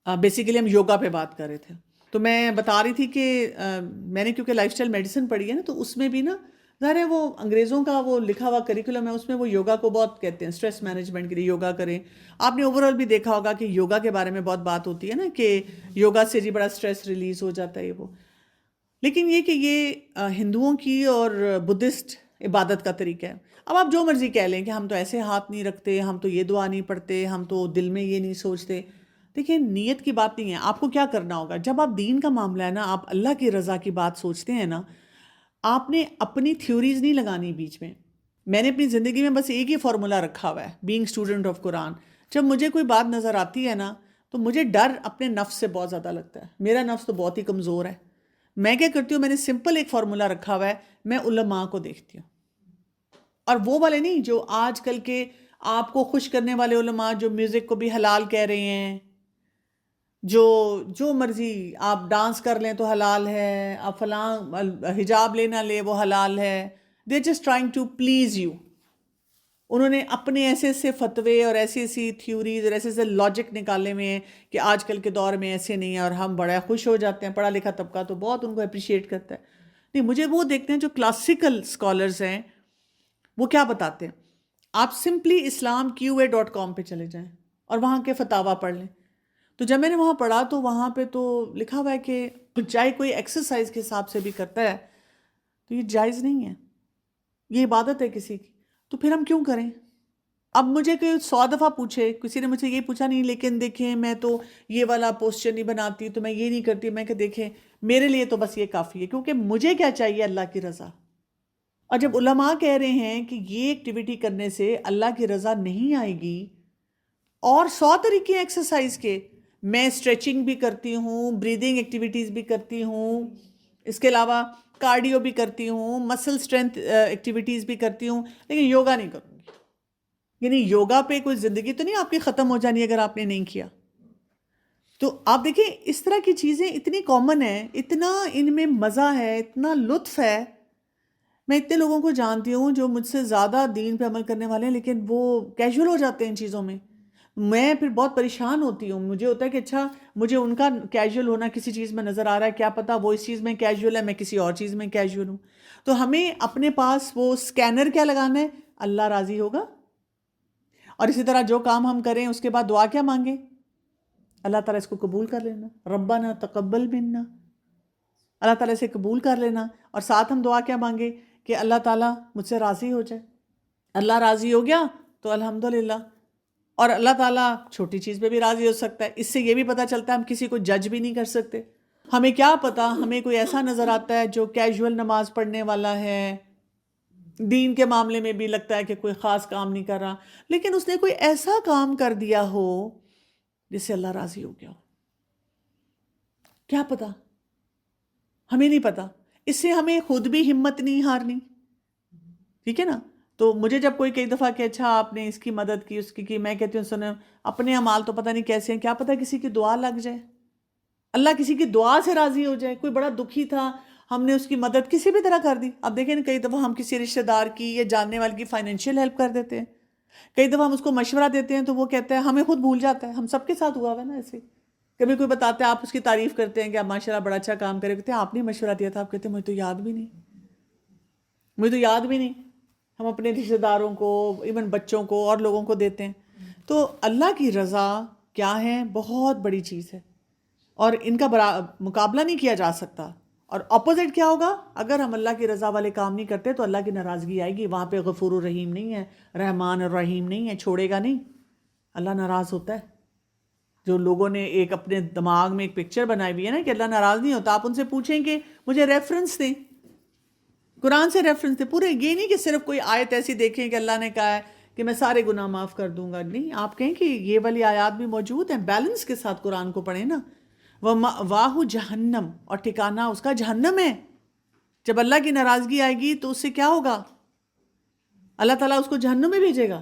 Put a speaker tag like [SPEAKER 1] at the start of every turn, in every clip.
[SPEAKER 1] Basically ہم یوگا پہ بات کر رہے تھے، تو میں بتا رہی تھی کہ میں نے کیونکہ لائف اسٹائل میڈیسن پڑھی ہے نا، تو اس میں بھی نا ظاہر ہے وہ انگریزوں کا وہ لکھا ہوا کریکولم ہے، اس میں وہ یوگا کو بہت کہتے ہیں اسٹریس مینجمنٹ کے لیے یوگا کریں. آپ نے اوور آل بھی دیکھا ہوگا کہ یوگا کے بارے میں بہت بات ہوتی ہے نا کہ یوگا سے جی بڑا اسٹریس ریلیز ہو جاتا ہے یہ وہ. لیکن یہ کہ یہ ہندوؤں کی اور بدھسٹ عبادت کا طریقہ ہے. اب آپ جو مرضی کہہ لیں کہ ہم تو ایسے ہاتھ نہیں رکھتے، ہم تو یہ دعا نہیں پڑھتے، ہم تو دل میں یہ نہیں سوچتے. دیکھیں نیت کی بات نہیں ہے، آپ کو کیا کرنا ہوگا جب آپ دین کا معاملہ ہے نا، آپ اللہ کی رضا کی بات سوچتے ہیں نا، آپ نے اپنی تھیوریز نہیں لگانی بیچ میں. میں نے اپنی زندگی میں بس ایک ہی فارمولہ رکھا ہوا ہے، بینگ اسٹوڈنٹ آف قرآن. جب مجھے کوئی بات نظر آتی ہے نا تو مجھے ڈر اپنے نفس سے بہت زیادہ لگتا ہے. میرا نفس تو بہت ہی کمزور ہے. میں کیا کرتی ہوں، میں نے سمپل ایک فارمولہ رکھا ہوا ہے، میں علماء کو دیکھتی ہوں. اور وہ والے نہیں جو آج کل کے آپ کو خوش کرنے والے علماء جو میوزک کو بھی حلال کہہ رہے ہیں، جو مرضی آپ ڈانس کر لیں تو حلال ہے، آپ فلاں حجاب لینا لے وہ حلال ہے. They just trying to please you. انہوں نے اپنے ایسے ایسے فتوے اور ایسی ایسی تھیوریز اور ایسے ایسے لاجک نکالے ہوئے ہیں کہ آج کل کے دور میں ایسے نہیں ہیں، اور ہم بڑا خوش ہو جاتے ہیں. پڑھا لکھا طبقہ تو بہت ان کو اپریشیٹ کرتا ہے. نہیں، مجھے وہ دیکھتے ہیں جو کلاسیکل اسکالرز ہیں، وہ کیا بتاتے ہیں. آپ سمپلی islamqa.com پہ چلے جائیں اور وہاں کے فتاوا پڑھ لیں. تو جب میں نے وہاں پڑھا تو وہاں پہ تو لکھا ہوا ہے کہ چاہے کوئی ایکسرسائز کے حساب سے بھی کرتا ہے تو یہ جائز نہیں ہے، یہ عبادت ہے کسی کی. تو پھر ہم کیوں کریں؟ اب مجھے کوئی 100 دفعہ پوچھے، کسی نے مجھ سے یہ پوچھا نہیں لیکن دیکھیں میں تو یہ والا پوسچر نہیں بناتی، تو میں یہ نہیں کرتی. میں کہ دیکھیں میرے لیے تو بس یہ کافی ہے، کیونکہ مجھے کیا چاہیے، اللہ کی رضا. اور جب علماء کہہ رہے ہیں کہ یہ ایکٹیویٹی کرنے سے اللہ کی رضا نہیں آئے گی، اور 100 طریقے ہیں ایکسرسائز کے، میں اسٹریچنگ بھی کرتی ہوں، بریدنگ ایکٹیویٹیز بھی کرتی ہوں، اس کے علاوہ کارڈیو بھی کرتی ہوں، مسل اسٹرینتھ ایکٹیویٹیز بھی کرتی ہوں، لیکن یوگا نہیں کروں گی. یعنی یوگا پہ کوئی زندگی تو نہیں آپ کی ختم ہو جانی اگر آپ نے نہیں کیا. تو آپ دیکھیں اس طرح کی چیزیں اتنی کامن ہیں، اتنا ان میں مزہ ہے، اتنا لطف ہے. میں اتنے لوگوں کو جانتی ہوں جو مجھ سے زیادہ دین پہ عمل کرنے والے ہیں، لیکن وہ کیجول ہو جاتے ہیں ان چیزوں میں. میں پھر بہت پریشان ہوتی ہوں. مجھے ہوتا ہے کہ اچھا مجھے ان کا کیجول ہونا کسی چیز میں نظر آ رہا ہے، کیا پتا وہ اس چیز میں کیجول ہے، میں کسی اور چیز میں کیجول ہوں. تو ہمیں اپنے پاس وہ سکینر کیا لگانا ہے، اللہ راضی ہوگا. اور اسی طرح جو کام ہم کریں اس کے بعد دعا کیا مانگیں، اللہ تعالیٰ اس کو قبول کر لینا، ربنا تقبل منا، اللہ تعالیٰ سے قبول کر لینا. اور ساتھ ہم دعا کیا مانگے کہ اللہ تعالیٰ مجھ سے راضی ہو جائے. اللہ راضی ہو گیا تو الحمدللہ. اور اللہ تعالیٰ چھوٹی چیز پہ بھی راضی ہو سکتا ہے. اس سے یہ بھی پتہ چلتا ہے ہم کسی کو جج بھی نہیں کر سکتے. ہمیں کیا پتا، ہمیں کوئی ایسا نظر آتا ہے جو کیجول نماز پڑھنے والا ہے، دین کے معاملے میں بھی لگتا ہے کہ کوئی خاص کام نہیں کر رہا، لیکن اس نے کوئی ایسا کام کر دیا ہو جس سے اللہ راضی ہو گیا ہو. کیا پتا، ہمیں نہیں پتا. اس سے ہمیں خود بھی ہمت نہیں ہارنی، ٹھیک ہے نا. تو مجھے جب کوئی کئی دفعہ کہ اچھا آپ نے اس کی مدد کی، اس کی میں کہتی ہوں سنیں اپنے اعمال تو پتہ نہیں کیسے ہیں، کیا پتہ کسی کی دعا لگ جائے، اللہ کسی کی دعا سے راضی ہو جائے. کوئی بڑا دکھی تھا، ہم نے اس کی مدد کسی بھی طرح کر دی. اب دیکھیں کئی دفعہ ہم کسی رشتہ دار کی یا جاننے والے کی فائنینشیل ہیلپ کر دیتے ہیں، کئی دفعہ ہم اس کو مشورہ دیتے ہیں تو وہ کہتا ہے، ہمیں خود بھول جاتا ہے. ہم سب کے ساتھ ہوا ہے نا ایسے. کبھی کوئی بتاتا ہے، آپ اس کی تعریف کرتے ہیں کہ آپ ماشاء اللہ بڑا اچھا کام کرے، کہتے ہیں آپ نے مشورہ دیا تھا، آپ کہتے ہیں مجھے تو یاد بھی نہیں، مجھے تو یاد بھی نہیں. ہم اپنے رشتہ داروں کو، ایون بچوں کو اور لوگوں کو دیتے ہیں. تو اللہ کی رضا کیا ہے، بہت بڑی چیز ہے، اور ان کا مقابلہ نہیں کیا جا سکتا. اور اپوزٹ کیا ہوگا، اگر ہم اللہ کی رضا والے کام نہیں کرتے تو اللہ کی ناراضگی آئے گی. وہاں پہ غفور الرحیم نہیں ہے، رحمان الرحیم نہیں ہے، چھوڑے گا نہیں. اللہ ناراض ہوتا ہے. جو لوگوں نے ایک اپنے دماغ میں ایک پکچر بنائی ہوئی ہے نا کہ اللہ ناراض نہیں ہوتا، آپ ان سے پوچھیں کہ مجھے ریفرنس دیں، قرآن سے ریفرنس دیں. پورے یہ نہیں کہ صرف کوئی آیت ایسی دیکھیں کہ اللہ نے کہا ہے کہ میں سارے گناہ معاف کر دوں گا. نہیں، آپ کہیں کہ یہ والی آیات بھی موجود ہیں، بیلنس کے ساتھ قرآن کو پڑھیں نا. واہ جہنم، اور ٹھکانہ اس کا جہنم ہے. جب اللہ کی ناراضگی آئے گی تو اس سے کیا ہوگا، اللہ تعالیٰ اس کو جہنم میں بھیجے گا.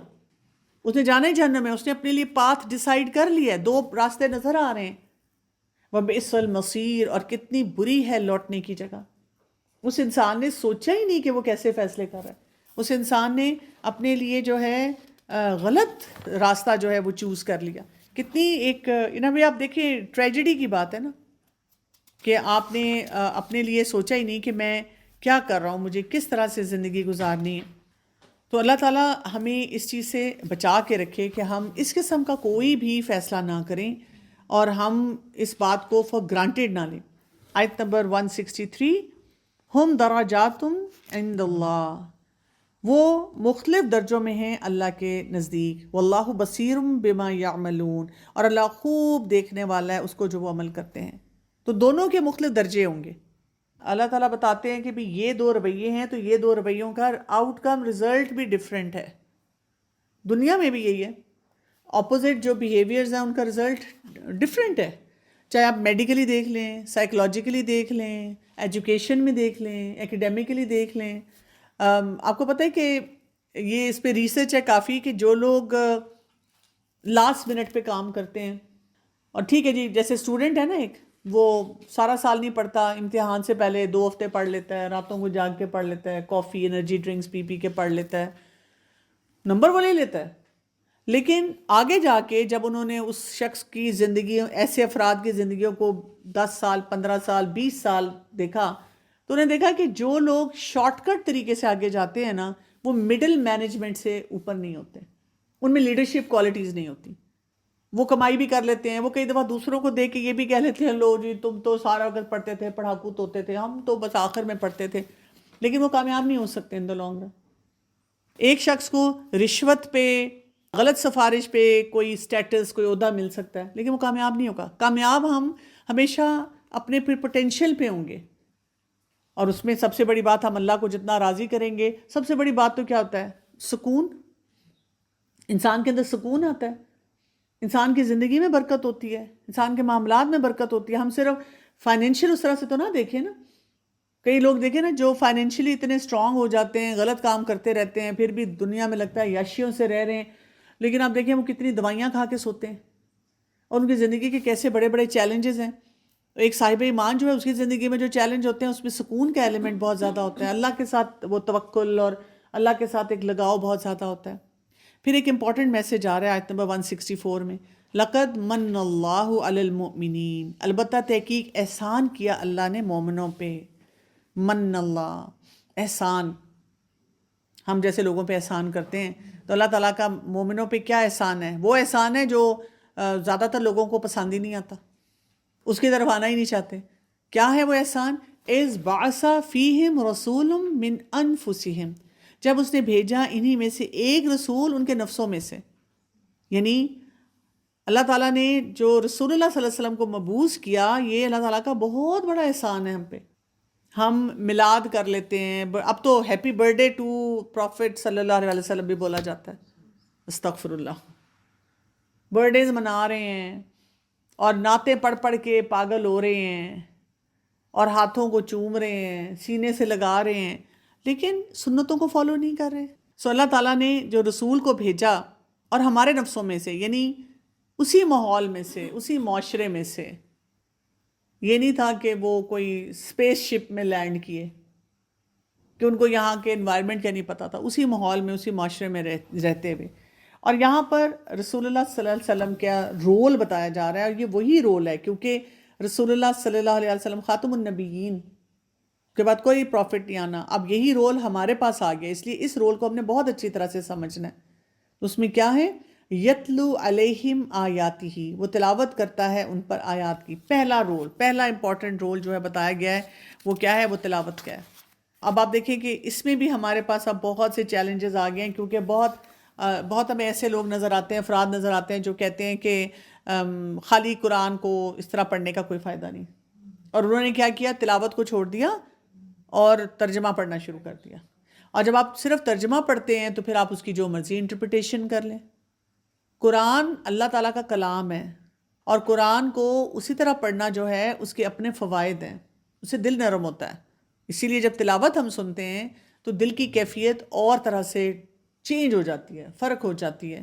[SPEAKER 1] اس نے جانا ہی جہنم میں، اس نے اپنے لیے پاتھ ڈیسائیڈ کر لیا ہے. 2 راستے نظر آ رہے ہیں، وَبِئْسَ الْمَصِيرُ، اور کتنی بری ہے لوٹنے کی جگہ. اس انسان نے سوچا ہی نہیں کہ وہ کیسے فیصلے کر رہا ہے. اس انسان نے اپنے لیے جو ہے غلط راستہ جو ہے وہ چوز کر لیا. کتنی ایک آپ دیکھیں ٹریجڈی کی بات ہے نا کہ آپ نے اپنے لیے سوچا ہی نہیں کہ میں کیا کر رہا ہوں، مجھے کس طرح سے زندگی گزارنی ہے. تو اللہ تعالیٰ ہمیں اس چیز سے بچا کے رکھے کہ ہم اس قسم کا کوئی بھی فیصلہ نہ کریں اور ہم اس بات کو فار گرانٹیڈ نہ لیں. آیت نمبر 163، ہم دراجاتم عند اللہ، وہ مختلف درجوں میں ہیں اللہ کے نزدیک. واللہ بصیر بما یعملون، اور اللہ خوب دیکھنے والا ہے اس کو جو وہ عمل کرتے ہیں. تو دونوں کے مختلف درجے ہوں گے. اللہ تعالیٰ بتاتے ہیں کہ بھی یہ دو رویے ہیں تو یہ دو رویوں کا آؤٹ کم رزلٹ بھی ڈفرینٹ ہے. دنیا میں بھی یہی ہے، اپوزٹ جو بیہیویئرز ہیں ان کا رزلٹ ڈفرینٹ ہے. چاہے آپ میڈیکلی دیکھ لیں، سائیکولوجیکلی دیکھ لیں، ایجوکیشن میں دیکھ لیں، ایکیڈیمکلی دیکھ لیں. آپ کو پتہ ہے کہ یہ اس پہ ریسرچ ہے کافی کہ جو لوگ لاسٹ منٹ پہ کام کرتے ہیں، اور ٹھیک ہے جی جیسے اسٹوڈنٹ ہے نا، ایک وہ سارا سال نہیں پڑھتا، امتحان سے پہلے 2 ہفتے پڑھ لیتا ہے، راتوں کو جاگ کے پڑھ لیتا ہے، کافی انرجی ڈرنکس پی پی کے پڑھ لیتا ہے، نمبر وہ لے لیتا ہے. لیکن آگے جا کے جب انہوں نے اس شخص کی زندگی، ایسے افراد کی زندگیوں کو 10 سال 15 سال 20 سال دیکھا تو انہیں دیکھا کہ جو لوگ شارٹ کٹ طریقے سے آگے جاتے ہیں نا، وہ مڈل مینجمنٹ سے اوپر نہیں ہوتے، ان میں لیڈرشپ کوالٹیز نہیں ہوتی. وہ کمائی بھی کر لیتے ہیں، وہ کئی دفعہ دوسروں کو دیکھ کے یہ بھی کہہ لیتے ہیں لو جی تم تو سارا وقت پڑھتے تھے، پڑھاکو توتے تھے، ہم تو بس آخر میں پڑھتے تھے. لیکن وہ کامیاب نہیں ہو سکتے ان دا لانگ رن. ایک شخص کو رشوت پہ، غلط سفارش پہ کوئی سٹیٹس، کوئی عہدہ مل سکتا ہے لیکن وہ کامیاب نہیں ہوگا. کامیاب ہم ہمیشہ اپنے پوٹینشیل پہ ہوں گے، اور اس میں سب سے بڑی بات ہم اللہ کو جتنا راضی کریں گے. سب سے بڑی بات تو کیا ہوتا ہے؟ سکون. انسان کے اندر سکون آتا ہے، انسان کی زندگی میں برکت ہوتی ہے، انسان کے معاملات میں برکت ہوتی ہے. ہم صرف فائنینشیل اس طرح سے تو نہ دیکھیں نا. کئی لوگ دیکھیں نا جو فائنینشلی اتنے اسٹرانگ ہو جاتے ہیں، غلط کام کرتے رہتے ہیں، پھر بھی دنیا میں لگتا ہے یاشیوں سے رہ رہے ہیں، لیکن آپ دیکھیں وہ کتنی دوائیاں کھا کے سوتے ہیں، اور ان کی زندگی کے کیسے بڑے بڑے چیلنجز ہیں. ایک صاحب ایمان جو ہے اس کی زندگی میں جو چیلنج ہوتے ہیں اس میں سکون کا ایلیمنٹ بہت زیادہ ہوتا ہے، اللہ کے ساتھ وہ توکل اور اللہ کے ساتھ ایک لگاؤ بہت زیادہ ہوتا ہے. پھر ایک امپورٹنٹ میسج آ رہا ہے آیت نمبر 164 میں، لقد من اللہ علی المؤمنین، البتہ تحقیق احسان کیا اللہ نے مومنوں پہ. من اللہ، احسان. ہم جیسے لوگوں پہ احسان کرتے ہیں تو اللہ تعالیٰ کا مومنوں پہ کیا احسان ہے؟ وہ احسان ہے جو زیادہ تر لوگوں کو پسند ہی نہیں آتا، اس کی طرف آنا ہی نہیں چاہتے. کیا ہے وہ احسان؟ اذ بعث فیہم رسول من انفسہم، جب اس نے بھیجا انہی میں سے ایک رسول ان کے نفسوں میں سے. یعنی اللہ تعالیٰ نے جو رسول اللہ صلی اللہ علیہ وسلم کو مبعوث کیا، یہ اللہ تعالیٰ کا بہت بڑا احسان ہے ہم پہ. ہم میلاد کر لیتے ہیں، اب تو happy birthday to prophet صلی اللہ علیہ وسلم بھی بولا جاتا ہے. استغفر اللہ. برتھ ڈیز منا رہے ہیں اور نعتیں پڑھ پڑھ کے پاگل ہو رہے ہیں اور ہاتھوں کو چوم رہے ہیں، سینے سے لگا رہے ہیں، لیکن سنتوں کو فالو نہیں کر رہے. سو اللہ تعالیٰ نے جو رسول کو بھیجا، اور ہمارے نفسوں میں سے، یعنی اسی ماحول میں سے، اسی معاشرے میں سے. یہ نہیں تھا کہ وہ کوئی اسپیس شپ میں لینڈ کیے، کہ ان کو یہاں کے انوائرمنٹ کا نہیں پتہ تھا، اسی ماحول میں، اسی معاشرے میں رہتے ہوئے. اور یہاں پر رسول اللہ صلی اللہ علیہ وسلم کا رول بتایا جا رہا ہے، اور یہ وہی رول ہے کیونکہ رسول اللہ صلی اللہ علیہ وسلم خاتم النبیین کے بعد کوئی پروفٹ نہیں آنا. اب یہی رول ہمارے پاس آ گیا، اس لیے اس رول کو ہم نے بہت اچھی طرح سے سمجھنا ہے. اس میں کیا ہے؟ یتلو علیہم آیاتہ، وہ تلاوت کرتا ہے ان پر آیات کی. پہلا رول، پہلا امپورٹنٹ رول جو ہے بتایا گیا ہے وہ کیا ہے؟ وہ تلاوت کا ہے. اب آپ دیکھیں کہ اس میں بھی ہمارے پاس اب بہت سے چیلنجز آ گئے ہیں، کیونکہ بہت ہمیں ایسے لوگ نظر آتے ہیں، افراد نظر آتے ہیں جو کہتے ہیں کہ خالی قرآن کو اس طرح پڑھنے کا کوئی فائدہ نہیں. اور انہوں نے کیا کیا؟ تلاوت کو چھوڑ دیا اور ترجمہ پڑھنا شروع کر دیا. اور جب آپ صرف ترجمہ پڑھتے ہیں تو پھر آپ اس کی جو مرضی انٹرپریٹیشن کر لیں. قرآن اللہ تعالیٰ کا کلام ہے، اور قرآن کو اسی طرح پڑھنا جو ہے اس کے اپنے فوائد ہیں، اس سے دل نرم ہوتا ہے. اسی لیے جب تلاوت ہم سنتے ہیں تو دل کی کیفیت اور طرح سے چینج ہو جاتی ہے، فرق ہو جاتی ہے.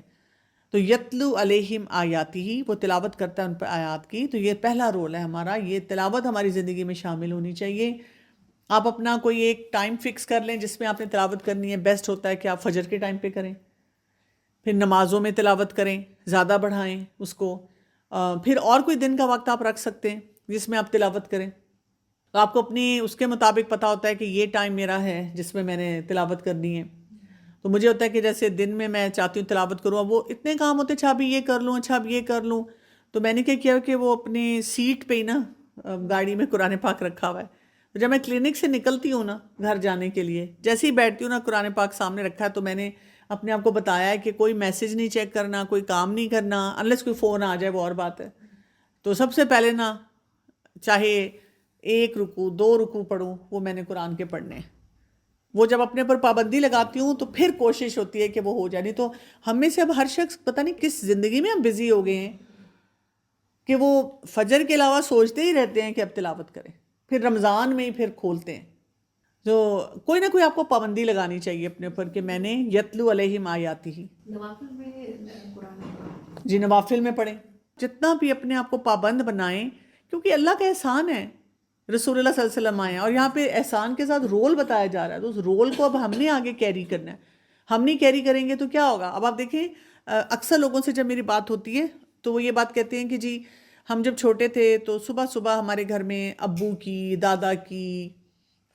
[SPEAKER 1] تو یتلو علیہم آیاتہ، وہ تلاوت کرتا ہے ان پر آیات کی. تو یہ پہلا رول ہے ہمارا، یہ تلاوت ہماری زندگی میں شامل ہونی چاہیے. آپ اپنا کوئی ایک ٹائم فکس کر لیں جس میں آپ نے تلاوت کرنی ہے. بیسٹ ہوتا ہے کہ آپ فجر کے ٹائم پہ کریں، پھر نمازوں میں تلاوت کریں، زیادہ بڑھائیں اس کو. پھر اور کوئی دن کا وقت آپ رکھ سکتے ہیں جس میں آپ تلاوت کریں. تو آپ کو اپنی اس کے مطابق پتہ ہوتا ہے کہ یہ ٹائم میرا ہے جس میں نے تلاوت کرنی ہے. تو مجھے ہوتا ہے کہ جیسے دن میں میں چاہتی ہوں تلاوت کروں، اب وہ اتنے کام ہوتے، اچھا ابھی یہ کر لوں، اچھا اب یہ کر لوں. تو میں نے کیا کیا کہ وہ اپنی سیٹ پہ ہی نا گاڑی میں قرآن پاک رکھا ہوا ہے. تو جب میں کلینک سے نکلتی ہوں نا گھر جانے کے لیے، جیسے ہی بیٹھتی ہوں نا قرآن پاک سامنے رکھا ہے، تو میں نے اپنے آپ کو بتایا ہے کہ کوئی میسج نہیں چیک کرنا، کوئی کام نہیں کرنا، انلیس کوئی فون آ جائے وہ اور بات ہے. تو سب سے پہلے نا چاہے 1 رکوع 2 رکوع پڑھوں، وہ میں نے قرآن کے پڑھنے ہیں. وہ جب اپنے پر پابندی لگاتی ہوں تو پھر کوشش ہوتی ہے کہ وہ ہو جائے. نہیں تو ہم میں سے اب ہر شخص پتہ نہیں کس زندگی میں ہم بزی ہو گئے ہیں کہ وہ فجر کے علاوہ سوچتے ہی رہتے ہیں کہ اب تلاوت کریں، پھر رمضان میں ہی پھر کھولتے ہیں. تو کوئی نہ کوئی آپ کو پابندی لگانی چاہیے اپنے اوپر کہ میں نے یتلو علیہم آیاتی ہی.
[SPEAKER 2] نوافل میں قرآن
[SPEAKER 1] جی نوافل میں پڑھیں، جتنا بھی اپنے آپ کو پابند بنائیں، کیونکہ اللہ کا احسان ہے. رسول اللہ صلی اللہ علیہ وسلم آئے ہیں اور یہاں پہ احسان کے ساتھ رول بتایا جا رہا ہے، تو اس رول کو اب ہم نے آگے کیری کرنا ہے. ہم نہیں کیری کریں گے تو کیا ہوگا؟ اب آپ دیکھیں اکثر لوگوں سے جب میری بات ہوتی ہے تو وہ یہ بات کہتے ہیں کہ جی ہم جب چھوٹے تھے تو صبح صبح ہمارے گھر میں ابو کی، دادا کی،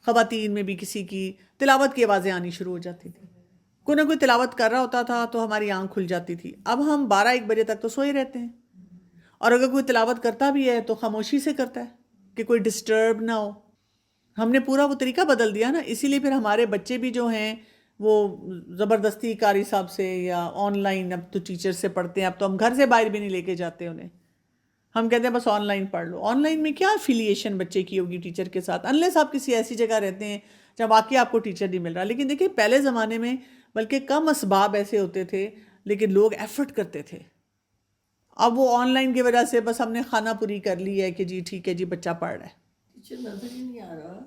[SPEAKER 1] خواتین میں بھی کسی کی تلاوت کی آوازیں آنی شروع ہو جاتی تھی. کوئی نہ کوئی تلاوت کر رہا ہوتا تھا تو ہماری آنکھ کھل جاتی تھی. اب ہم 12-1 بجے تک تو سوئے رہتے ہیں، اور اگر کوئی تلاوت کرتا بھی ہے تو خاموشی سے کرتا ہے کہ کوئی ڈسٹرب نہ ہو. ہم نے پورا وہ طریقہ بدل دیا نا، اسی لیے پھر ہمارے بچے بھی جو ہیں وہ زبردستی قاری صاحب سے یا آن لائن، اب تو ٹیچر سے پڑھتے ہیں. اب تو ہم گھر سے باہر بھی نہیں لے کے جاتے انہیں، ہم کہتے ہیں بس آن لائن پڑھ لو. آن لائن میں کیا افیلیشن بچے کی ہوگی ٹیچر کے ساتھ، انلیس آپ کسی ایسی جگہ رہتے ہیں جہاں واقعی آپ کو ٹیچر نہیں مل رہا. لیکن دیکھیں پہلے زمانے میں بلکہ کم اسباب ایسے ہوتے تھے لیکن لوگ ایفرٹ کرتے تھے. اب وہ آن لائن کی وجہ سے بس ہم نے خانہ پوری کر لی ہے کہ جی ٹھیک ہے جی بچہ پڑھ رہا ہے.
[SPEAKER 2] ٹیچر نظر ہی نہیں آ رہا،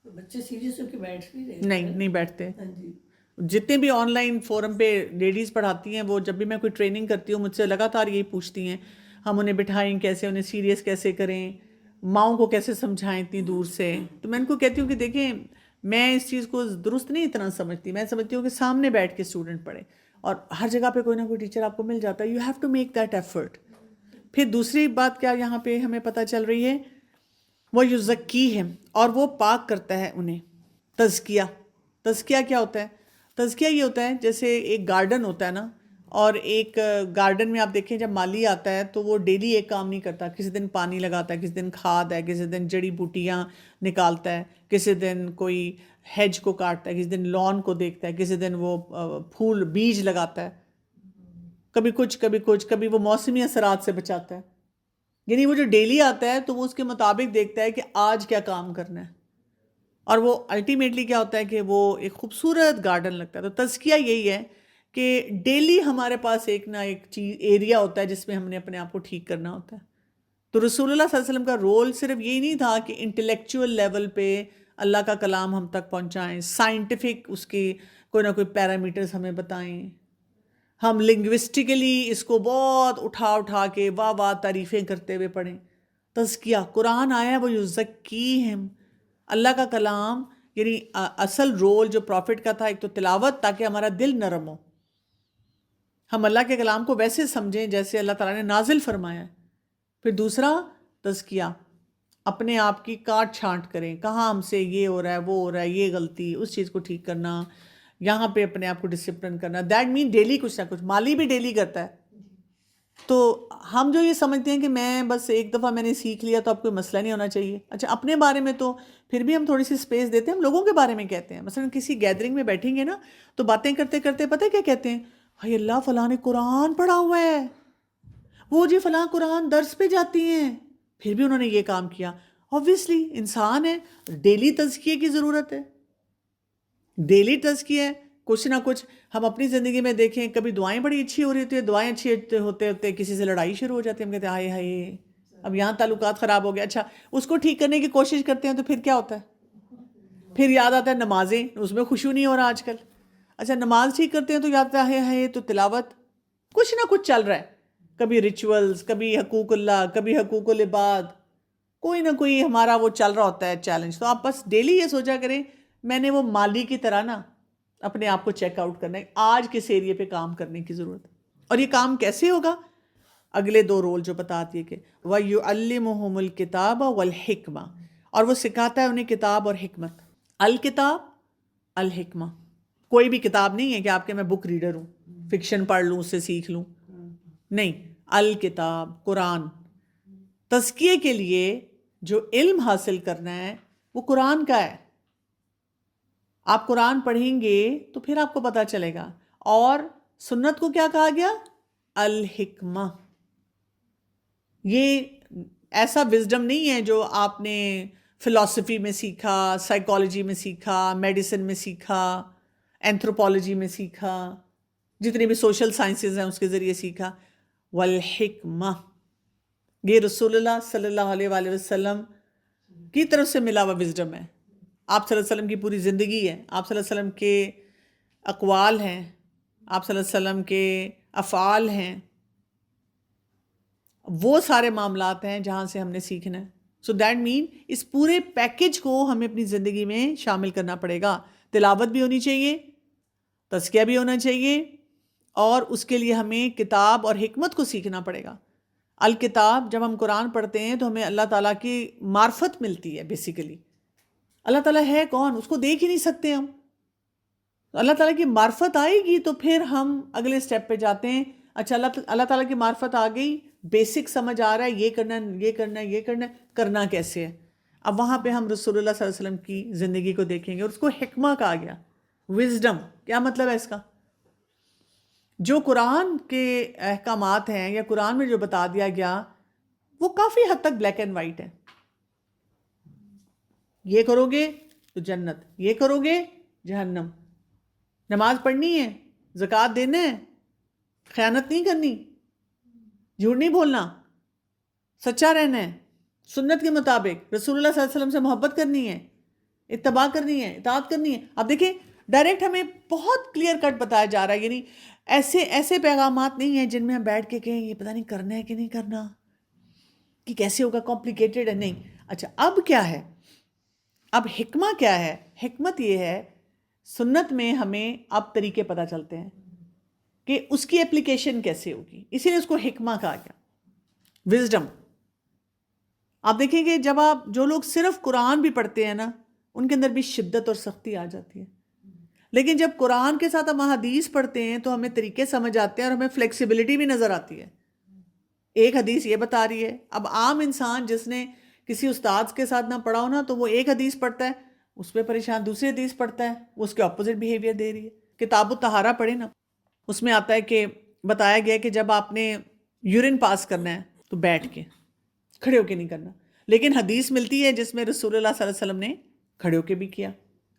[SPEAKER 2] بچے سیریس ہو کے بیٹھ بھی رہے.
[SPEAKER 1] نہیں بیٹھتے.
[SPEAKER 2] ہاں جی.
[SPEAKER 1] جتنے بھی آن لائن فورم پہ لیڈیز پڑھاتی ہیں، وہ جب بھی میں کوئی ٹریننگ کرتی ہوں مجھ سے لگاتار یہی پوچھتی ہیں ہم انہیں بٹھائیں کیسے، انہیں سیریس کیسے کریں، ماؤں کو کیسے سمجھائیں اتنی دور سے. تو میں ان کو کہتی ہوں کہ دیکھیں میں اس چیز کو درست نہیں اتنا سمجھتی، میں سمجھتی ہوں کہ سامنے بیٹھ کے اسٹوڈنٹ پڑھے، اور ہر جگہ پہ کوئی نہ کوئی ٹیچر آپ کو مل جاتا ہے. You have to make that effort. پھر دوسری بات کیا یہاں پہ ہمیں پتہ چل رہی ہے، وہ یزکیہم، اور وہ پاک کرتا ہے انہیں. تزکیہ کیا ہوتا ہے؟ تزکیہ یہ ہوتا ہے جیسے ایک گارڈن ہوتا ہے نا، اور ایک گارڈن میں آپ دیکھیں جب مالی آتا ہے تو وہ ڈیلی ایک کام نہیں کرتا. کسی دن پانی لگاتا ہے، کسی دن کھاد ہے، کسی دن جڑی بوٹیاں نکالتا ہے، کسی دن کوئی ہیج کو کاٹتا ہے، کسی دن لان کو دیکھتا ہے، کسی دن وہ پھول بیج لگاتا ہے، کبھی کچھ کبھی کچھ، کبھی وہ موسمی اثرات سے بچاتا ہے. یعنی وہ جو ڈیلی آتا ہے تو وہ اس کے مطابق دیکھتا ہے کہ آج کیا کام کرنا ہے، اور وہ الٹیمیٹلی کیا ہوتا ہے کہ وہ ایک خوبصورت گارڈن لگتا ہے. تو تزکیہ یہی ہے کہ ڈیلی ہمارے پاس ایک نہ ایک چیز ایریا ہوتا ہے جس میں ہم نے اپنے آپ کو ٹھیک کرنا ہوتا ہے. تو رسول اللہ صلی اللہ علیہ وسلم کا رول صرف یہی نہیں تھا کہ انٹلیکچوئل لیول پہ اللہ کا کلام ہم تک پہنچائیں، سائنٹیفک اس کی کوئی نہ کوئی پیرامیٹرز ہمیں بتائیں، ہم لنگوسٹکلی اس کو بہت اٹھا کے واہ واہ تعریفیں کرتے ہوئے پڑھیں. تزکیہ قرآن آیا ہے وہ یزکیہم، اللہ کا کلام. یعنی اصل رول جو پروفٹ کا تھا، ایک تو تلاوت تاکہ ہمارا دل نرم ہو، ہم اللہ کے کلام کو ویسے سمجھیں جیسے اللہ تعالیٰ نے نازل فرمایا ہے. پھر دوسرا تزکیہ، اپنے آپ کی کاٹ چھانٹ کریں، کہاں ہم سے یہ ہو رہا ہے، وہ ہو رہا ہے، یہ غلطی، اس چیز کو ٹھیک کرنا، یہاں پہ اپنے آپ کو ڈسپلن کرنا. دیٹ مین ڈیلی کچھ نہ کچھ. مالی بھی ڈیلی کرتا ہے. تو ہم جو یہ سمجھتے ہیں کہ میں بس ایک دفعہ میں نے سیکھ لیا تو اب کوئی مسئلہ نہیں ہونا چاہیے. اچھا اپنے بارے میں تو پھر بھی ہم تھوڑی سی اسپیس دیتے ہیں، ہم لوگوں کے بارے میں کہتے ہیں. مثلا کسی گیدرنگ میں بیٹھیں گے نا تو باتیں کرتے کرتے پتہ کیا کہتے ہیں، ہائی اللہ فلاں نے قرآن پڑھا ہوا ہے، وہ جی فلاں قرآن درس پہ جاتی ہیں، پھر بھی انہوں نے یہ کام کیا. اوبویسلی انسان ہے، ڈیلی تزکیے کی ضرورت ہے، ڈیلی تزکیہ ہے. کچھ نہ کچھ ہم اپنی زندگی میں دیکھیں، کبھی دعائیں بڑی اچھی ہو رہی ہوتی ہے، دعائیں اچھی ہوتے ہوتے کسی سے لڑائی شروع ہو جاتی ہے، ہم کہتے ہیں ہائے ہائے اب یہاں تعلقات خراب ہو گئے. اچھا اس کو ٹھیک کرنے کی کوشش کرتے ہیں تو پھر کیا ہوتا ہے، پھر یاد آتا ہے نمازیں، اس میں خشوع نہیں ہو رہا آج کل. اچھا نماز ٹھیک کرتے ہیں تو یاد آتا ہے تو تلاوت، کچھ نہ کچھ چل رہا ہے، کبھی ریچولز، کبھی حقوق اللہ، کبھی حقوق العباد، کوئی نہ کوئی ہمارا وہ چل رہا ہوتا ہے چیلنج. تو آپ بس ڈیلی یہ سوچا کریں میں نے وہ مالی کی طرح نا اپنے آپ کو چیک آؤٹ کرنا ہے آج کس ایریے پہ کام کرنے کی ضرورت ہے. اور یہ کام کیسے ہوگا؟ اگلے 2 رول جو بتاتی ہے کہ وَيُعَلِّمُهُمُ الْكِتَابَ وَالْحِكْمَةَ، اور وہ سکھاتا ہے انہیں کتاب اور حکمت. الکتاب، الحکمہ. کوئی بھی کتاب نہیں ہے کہ آپ کے میں بک ریڈر ہوں، فکشن پڑھ لوں، اس سے سیکھ لوں. نہیں، الکتاب قرآن. تزکیے کے لیے جو علم حاصل کرنا ہے وہ قرآن کا ہے. آپ قرآن پڑھیں گے تو پھر آپ کو پتہ چلے گا. اور سنت کو کیا کہا گیا؟ الحکمہ. یہ ایسا وزڈم نہیں ہے جو آپ نے فلسفی میں سیکھا، سائیکالوجی میں سیکھا، میڈیسن میں سیکھا، اینتھروپولوجی میں سیکھا، جتنی بھی سوشل سائنسز ہیں اس کے ذریعے سیکھا. والحکمہ، یہ رسول اللہ صلی اللہ علیہ وآلہ وسلم کی طرف سے ملا ہوا وزڈم ہے. آپ صلی اللہ علیہ وسلم کی پوری زندگی ہے، آپ صلی اللہ علیہ وسلم کے اقوال ہیں، آپ صلی اللہ علیہ وسلم کے افعال ہیں، وہ سارے معاملات ہیں جہاں سے ہم نے سیکھنا ہے. سو دیٹ مین اس پورے پیکج کو ہمیں اپنی زندگی میں شامل کرنا پڑے گا. تلاوت بھی ہونی چاہیے، تزکیہ بھی ہونا چاہیے، اور اس کے لیے ہمیں کتاب اور حکمت کو سیکھنا پڑے گا. الکتاب، جب ہم قرآن پڑھتے ہیں تو ہمیں اللہ تعالیٰ کی معرفت ملتی ہے. بیسیکلی اللہ تعالیٰ ہے کون، اس کو دیکھ ہی نہیں سکتے ہم. اللہ تعالیٰ کی معرفت آئے گی تو پھر ہم اگلے سٹیپ پہ جاتے ہیں. اچھا، اللہ تعالیٰ کی معرفت آ گئی، بیسک سمجھ آ رہا ہے، یہ کرنا ہے، یہ کرنا ہے، یہ کرنا ہے، کرنا کیسے ہے. اب وہاں پہ ہم رسول اللہ صلی اللہ علیہ وسلم کی زندگی کو دیکھیں گے، اور اس کو حکمہ کہا گیا. وزڈم کیا مطلب ہے اس کا؟ جو قرآن کے احکامات ہیں یا قرآن میں جو بتا دیا گیا وہ کافی حد تک بلیک اینڈ وائٹ ہے. یہ کرو گے تو جنت، یہ کرو گے جہنم. نماز پڑھنی ہے، زکوٰۃ دینا ہے، خیانت نہیں کرنی، جھوٹ نہیں بولنا، سچا رہنا ہے، سنت کے مطابق رسول اللہ صلی اللہ علیہ وسلم سے محبت کرنی ہے، اتباع کرنی ہے، اطاعت کرنی ہے. اب دیکھیں ڈائریکٹ ہمیں بہت کلیئر کٹ بتایا جا رہا ہے. یعنی ایسے پیغامات نہیں ہیں جن میں ہم بیٹھ کے کہیں یہ پتہ نہیں کرنا ہے کہ نہیں کرنا، کہ کیسے ہوگا، کمپلیکیٹڈ ہے. نہیں. اچھا، اب کیا ہے؟ اب حکمہ کیا ہے؟ حکمت یہ ہے، سنت میں ہمیں اب طریقے پتہ چلتے ہیں کہ اس کی اپلیکیشن کیسے ہوگی، اسی لیے اس کو حکمہ کہا گیا. وزڈم. آپ دیکھیں گے جب جو لوگ صرف قرآن بھی پڑھتے ہیں نا، ان کے اندر بھی شدت اور سختی آ جاتی ہے. لیکن جب قرآن کے ساتھ ہم حدیث پڑھتے ہیں تو ہمیں طریقے سمجھ آتے ہیں اور ہمیں فلیکسیبلٹی بھی نظر آتی ہے. ایک حدیث یہ بتا رہی ہے. اب عام انسان جس نے کسی استاد کے ساتھ نہ پڑھا ہو نا، تو وہ ایک حدیث پڑھتا ہے، اس پہ پریشان، دوسری حدیث پڑھتا ہے، وہ اس کے اپوزٹ بیہیویئر دے رہی ہے. کتاب الطہارہ پڑھے نا، اس میں آتا ہے کہ بتایا گیا کہ جب آپ نے یورین پاس کرنا ہے تو بیٹھ کے، کھڑے ہو کے نہیں کرنا. لیکن حدیث ملتی ہے جس میں رسول اللہ صلی اللہ علیہ وسلم نے کھڑے ہو کے بھی کیا.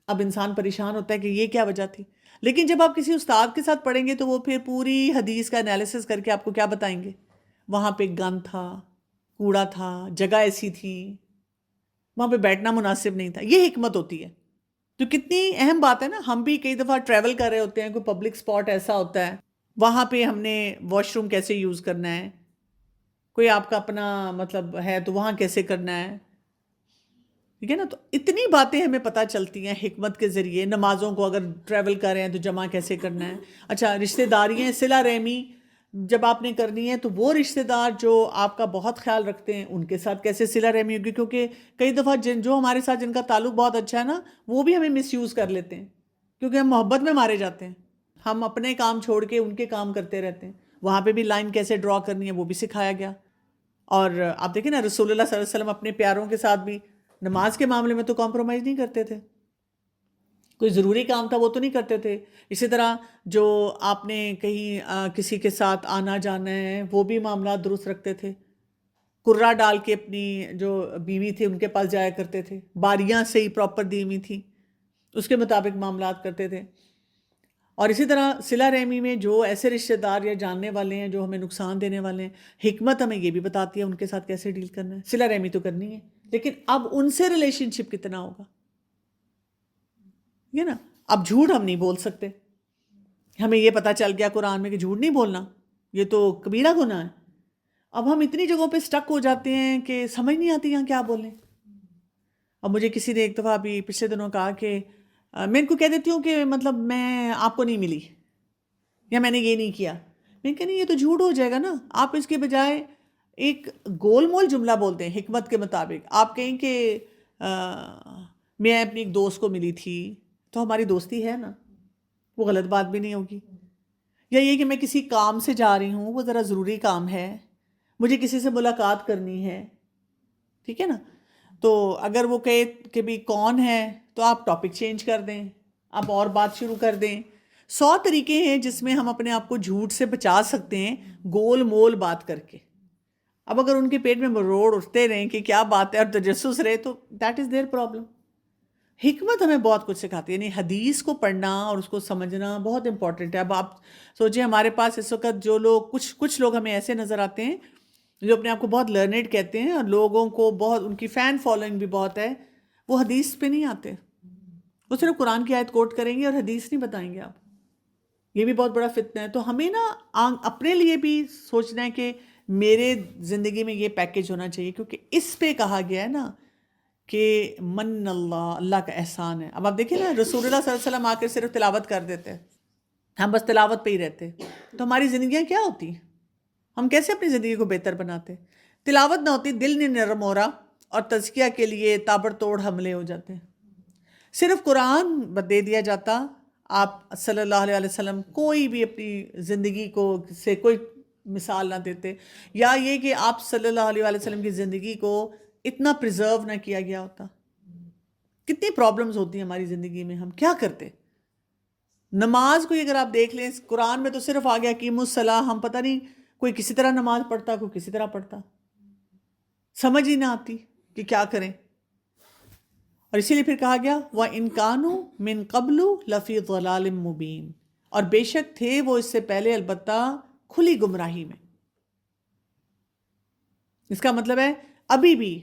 [SPEAKER 1] اب انسان پریشان ہوتا ہے کہ یہ کیا وجہ تھی. لیکن جب آپ کسی استاد کے ساتھ پڑھیں گے تو وہ پھر پوری حدیث کا انالیسس کر کے آپ کو کیا بتائیں گے، وہاں پہ گند تھا، کوڑا تھا، جگہ ایسی تھی، وہاں پہ بیٹھنا مناسب نہیں تھا. یہ حکمت ہوتی ہے. تو کتنی اہم بات ہے نا. ہم بھی کئی دفعہ ٹریول کر رہے ہوتے ہیں، کوئی پبلک اسپاٹ ایسا ہوتا ہے، وہاں پہ ہم نے واش روم کیسے یوز کرنا ہے، کوئی آپ کا اپنا مطلب ہے تو وہاں کیسے کرنا ہے، ٹھیک ہے نا. تو اتنی باتیں ہمیں پتہ چلتی ہیں حکمت کے ذریعے. نمازوں کو اگر ٹریول کر رہے ہیں تو جمع کیسے کرنا ہے. اچھا، رشتہ داریاں، صلہ رحمی جب آپ نے کرنی ہے تو وہ رشتہ دار جو آپ کا بہت خیال رکھتے ہیں ان کے ساتھ کیسے صلہ رحمی ہوگی. کیونکہ کئی دفعہ جو ہمارے ساتھ جن کا تعلق بہت اچھا ہے نا، وہ بھی ہمیں مس یوز کر لیتے ہیں، کیونکہ ہم محبت میں مارے جاتے ہیں. ہم اپنے کام چھوڑ کے ان کے کام کرتے رہتے ہیں. وہاں پہ بھی لائن کیسے ڈرا کرنی ہے وہ بھی سکھایا گیا. اور آپ دیکھیں نا، رسول اللہ صلی اللہ علیہ وسلم اپنے پیاروں کے ساتھ بھی نماز کے معاملے میں تو کمپرومائز نہیں کرتے تھے. کوئی ضروری کام تھا وہ تو نہیں کرتے تھے. اسی طرح جو آپ نے کہیں کسی کے ساتھ آنا جانا ہے وہ بھی معاملات درست رکھتے تھے. کرا ڈال کے اپنی جو بیوی تھی ان کے پاس جایا کرتے تھے، باریاں سے ہی پراپر دی ہوئی تھی، اس کے مطابق معاملات کرتے تھے. اور اسی طرح صلہ رحمی میں جو ایسے رشتہ دار یا جاننے والے ہیں جو ہمیں نقصان دینے والے ہیں، حکمت ہمیں یہ بھی بتاتی ہے ان کے ساتھ کیسے ڈیل کرنا ہے. صلہ رحمی تو کرنی ہے، لیکن اب ان سے ریلیشن شپ کتنا ہوگا، یہ نا. اب جھوٹ ہم نہیں بول سکتے. ہمیں یہ پتہ چل گیا قرآن میں کہ جھوٹ نہیں بولنا، یہ تو کبیرہ گناہ ہے. اب ہم اتنی جگہوں پہ سٹک ہو جاتے ہیں کہ سمجھ نہیں آتی یہاں کیا بولیں. اب مجھے کسی نے ایک دفعہ ابھی پچھلے دنوں کہا کہ میں ان کو کہہ دیتی ہوں کہ مطلب میں آپ کو نہیں ملی یا میں نے یہ نہیں کیا، میں کہہ نہیں یہ تو جھوٹ ہو جائے گا نا. آپ اس کے بجائے ایک گول مول جملہ بولتے ہیں حکمت کے مطابق. آپ کہیں کہ میں اپنی ایک دوست کو ملی تھی، تو ہماری دوستی ہے نا، وہ غلط بات بھی نہیں ہوگی. یا یہ کہ میں کسی کام سے جا رہی ہوں، وہ ذرا ضروری کام ہے، مجھے کسی سے ملاقات کرنی ہے، ٹھیک ہے نا. تو اگر وہ کہے کہ بھی کون ہے، تو آپ ٹاپک چینج کر دیں، آپ اور بات شروع کر دیں. 100 طریقے ہیں جس میں ہم اپنے آپ کو جھوٹ سے بچا سکتے ہیں گول مول بات کر کے. اب اگر ان کے پیٹ میں مروڑ اٹھتے رہیں کہ کیا بات ہے اور تجسس رہے، تو دیٹ از دیئر پرابلم. حکمت ہمیں بہت کچھ سکھاتی ہے، یعنی حدیث کو پڑھنا اور اس کو سمجھنا بہت امپورٹنٹ ہے. اب آپ سوچیں ہمارے پاس اس وقت جو لوگ کچھ لوگ ہمیں ایسے نظر آتے ہیں جو اپنے آپ کو بہت لرنڈ کہتے ہیں اور لوگوں کو بہت، ان کی فین فالوئنگ بھی بہت ہے، وہ حدیث پہ نہیں آتے، وہ صرف قرآن کی آیت کوٹ کریں گے اور حدیث نہیں بتائیں گے. آپ یہ بھی بہت بڑا فتنہ ہے. تو ہمیں نا اپنے لیے بھی سوچنا ہے کہ میرے زندگی میں یہ پیکیج ہونا چاہیے، کیونکہ اس پہ کہا گیا ہے نا کہ من اللہ کا احسان ہے. اب آپ دیکھیں نا رسول اللہ صلی اللہ علیہ وسلم آ کے صرف تلاوت کر دیتے، ہم بس تلاوت پہ ہی رہتے، تو ہماری زندگیاں کیا ہوتی؟ ہم کیسے اپنی زندگی کو بہتر بناتے؟ تلاوت نہ ہوتی، دل نہیں نرم ہو رہا، اور تزکیہ کے لیے تابڑ توڑ حملے ہو جاتے ہیں. صرف قرآن دے دیا جاتا، آپ صلی اللہ علیہ وسلم کوئی بھی اپنی زندگی کو سے کوئی مثال نہ دیتے، یا یہ کہ آپ صلی اللہ علیہ وسلم کی زندگی کو اتنا پریزرو نہ کیا گیا ہوتا. کتنی پرابلمز ہوتی ہیں ہماری زندگی میں، ہم کیا کرتے؟ نماز کو اگر آپ دیکھ لیں، قرآن میں تو صرف آ گیا قیموا الصلاۃ، ہم پتہ نہیں کوئی کسی طرح نماز پڑھتا، کوئی کسی طرح پڑھتا، سمجھ ہی نہ آتی کہ کیا کریں. اور اسی لیے پھر کہا گیا وَإِن كَانُوا مِن قَبْلُ لَفِي ضَلَالٍ مُبِينٍ، اور بے شک تھے وہ اس سے پہلے البتہ کھلی گمراہی میں. اس کا مطلب ہے ابھی بھی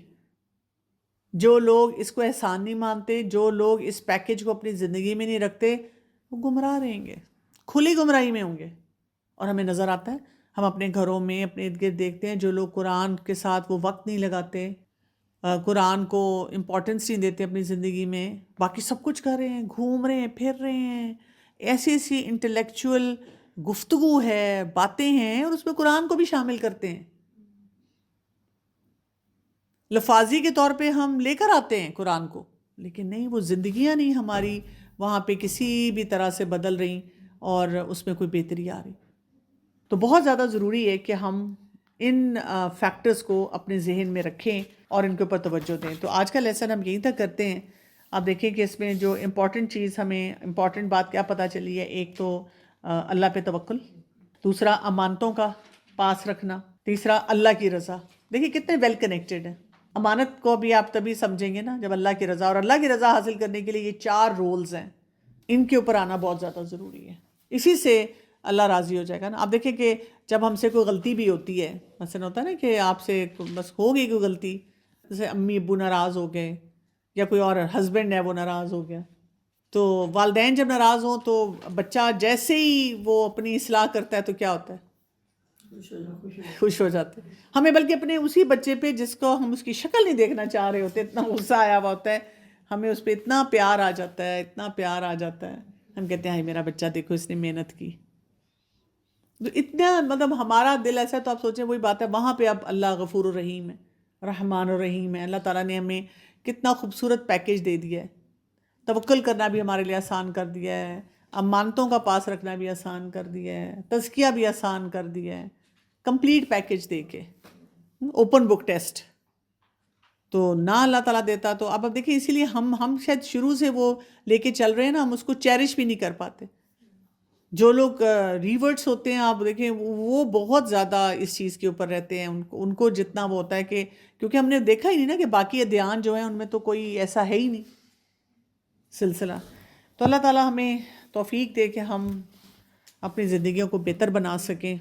[SPEAKER 1] جو لوگ اس کو احسان نہیں مانتے، جو لوگ اس پیکیج کو اپنی زندگی میں نہیں رکھتے، وہ گمراہ رہیں گے، کھلی گمراہی میں ہوں گے. اور ہمیں نظر آتا ہے، ہم اپنے گھروں میں اپنے ارد گرد دیکھتے ہیں جو لوگ قرآن کے ساتھ وہ وقت نہیں لگاتے، قرآن کو امپورٹنس نہیں دیتے اپنی زندگی میں، باقی سب کچھ کر رہے ہیں، گھوم رہے ہیں، پھر رہے ہیں، ایسی ایسی انٹلیکچوئل گفتگو ہے، باتیں ہیں، اور اس میں قرآن کو بھی شامل کرتے ہیں. لفاظی کے طور پہ ہم لے کر آتے ہیں قرآن کو، لیکن نہیں، وہ زندگیاں نہیں ہماری وہاں پہ کسی بھی طرح سے بدل رہی اور اس میں کوئی بہتری آ رہی. تو بہت زیادہ ضروری ہے کہ ہم ان فیکٹرز کو اپنے ذہن میں رکھیں اور ان کے اوپر توجہ دیں. تو آج کا لیسن ہم یہیں تک کرتے ہیں. آپ دیکھیں کہ اس میں جو امپورٹنٹ چیز، ہمیں امپورٹنٹ بات کیا پتہ چلی ہے، ایک تو اللہ پہ توکل، دوسرا امانتوں کا پاس رکھنا، تیسرا اللہ کی رضا. دیکھیں کتنے ویل کنیکٹڈ ہیں. امانت کو بھی آپ تبھی سمجھیں گے نا جب اللہ کی رضا، اور اللہ کی رضا حاصل کرنے کے لیے یہ 4 رولز ہیں، ان کے اوپر آنا بہت زیادہ ضروری ہے. اسی سے اللہ راضی ہو جائے گا نا. آپ دیکھیں کہ جب ہم سے کوئی غلطی بھی ہوتی ہے، مثلا ہوتا ہے نا کہ آپ سے بس ہو گئی کوئی غلطی، جیسے امی ابو ناراض ہو گئے یا کوئی اور ہسبینڈ ہے وہ ناراض ہو گیا، تو والدین جب ناراض ہوں تو بچہ جیسے ہی وہ اپنی اصلاح کرتا ہے تو کیا ہوتا ہے؟ خوش ہو جاتے. ہمیں بلکہ اپنے اسی بچے پہ جس کو ہم اس کی شکل نہیں دیکھنا چاہ رہے ہوتے، اتنا غصہ آیا ہوا ہوتا ہے، ہمیں اس پہ اتنا پیار آ جاتا ہے، اتنا پیار آ جاتا ہے، ہم کہتے ہیں میرا بچہ دیکھو اس نے محنت کی. تو اتنا مطلب ہمارا دل ایسا ہے. تو آپ سوچیں وہی بات ہے، وہاں پہ اب اللہ غفور الرحیم ہے، رحمان الرحیم ہے. اللہ تعالیٰ نے ہمیں کتنا خوبصورت پیکیج دے دیا ہے. توکل کرنا بھی ہمارے لیے آسان کر دیا ہے، امانتوں کا پاس رکھنا بھی آسان کر دیا ہے، تزکیہ بھی آسان کر دیا ہے، کمپلیٹ پیکیج دے کے، اوپن بک ٹیسٹ. تو نہ اللہ تعالیٰ دیتا تو اب دیکھیں، اسی لیے ہم شاید شروع سے وہ لے کے چل رہے ہیں نا، ہم اس کو چیرش بھی نہیں کر پاتے. جو لوگ ریورٹس ہوتے ہیں آپ دیکھیں وہ بہت زیادہ اس چیز کے اوپر رہتے ہیں، ان کو جتنا وہ ہوتا ہے کہ کیونکہ ہم نے دیکھا ہی نہیں نا کہ باقی ادیان جو ہیں ان میں تو کوئی ایسا ہے ہی نہیں سلسلہ. تو اللہ تعالیٰ ہمیں توفیق دے کہ ہم اپنی زندگیوں کو بہتر بنا سکیں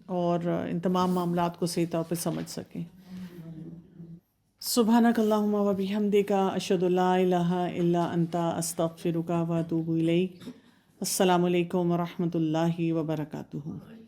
[SPEAKER 1] اور ان تمام معاملات کو صحیح طور پہ سمجھ سکیں. سبحانک اللہم و بحمدک، اشہد ان لا الہ الا انت، استغفرک و اتوب الیک. السلام علیکم ورحمۃ اللہ وبرکاتہ.